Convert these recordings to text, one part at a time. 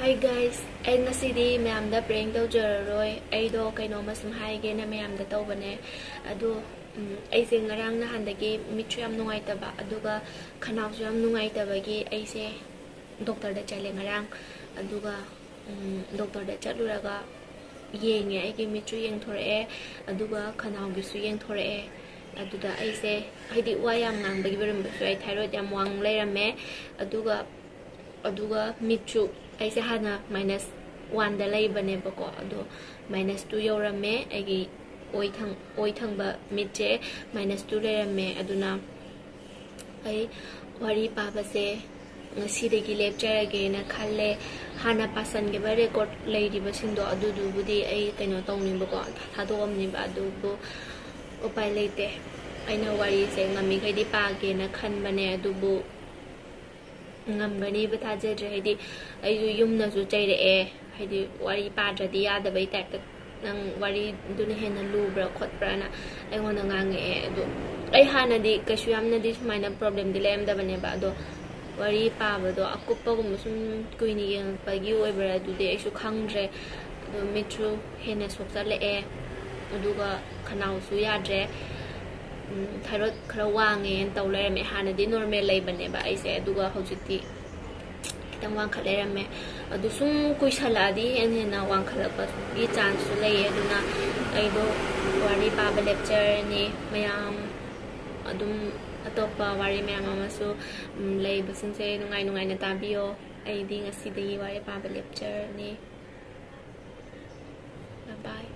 Hi guys, I ngasidi mayamda prank tawjararoi. Aido kainoma sum haigena mayamda tawbane. Ado aise ngarang nahandagi mitchu yam nungaitaba aduga khanawsu yam nungaitaba-gi aise doctor da chale ngarang aduga doctor da chaluraga yenge aige mitchu yengthore aduga khanawgi su yengthore aduda aise haidi wa yam ngangbagi berambasu ai thyroid yam wang leirame aduga mitchu aise hana -1 da leibane bako ado -2 yorame aigi oi thangba mitche -2 leirame aduna ai wari pabase ngasidagi lepcharage na khalle hana pasan ge ba record leiriba sindo adudu budi ai kaino tawni bako thadomni ba adubu upai leite aina wari se ngami gaidi page na khanbane adubu ngamgani bathaje haidi ayu yumna su chaire haidi wari padradi yada bai tak nang wari duna hena lubra khotbra na aingona ngange adu ai hana di kasu yamna di sumaina problem di lem da bane ba do wari pa ba do akuppa gum sum kuini yang pagi oibra du de asu khangre do metro hena soksa le aduga khanau su yadre thyroid khara wange taw leirame hana di normal leibane ba aise aduga hojiti kitang wang khaleirame adu sum kuisala di hena wang khalapa gi chance su lei aduna aido wari paba lecture ni mayam adum atopa wari mayam amasu lei basinse nungai na tabiyo aidi ngasi de wari paba lecture ni bye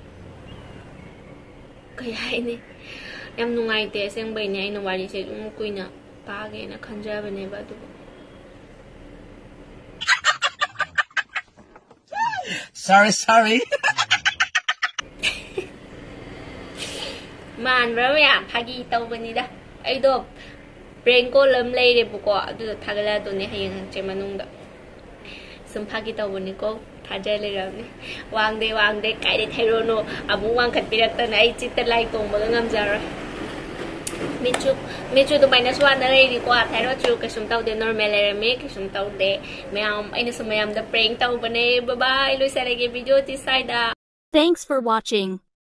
kaya ini yam nungai te seng bai ne aina wari se kuina page na khanjaba ne ba du sorry man bra ya phagi tawbani da aido brain ko lam lei re bu ko adu thagala do ne hayang che manung da sum phagi tawbani ko thaja le ra ne wang de kai de thairo no amu wang khat pirak ta nai chit lai tong ba ngam jara Michu to -1 na lady ko thyroid chu kasum taw de normal me kasum taw de mayam aina sa mayam da prank taw bane bye bye lo sa lagi video ti side. Thanks for watching.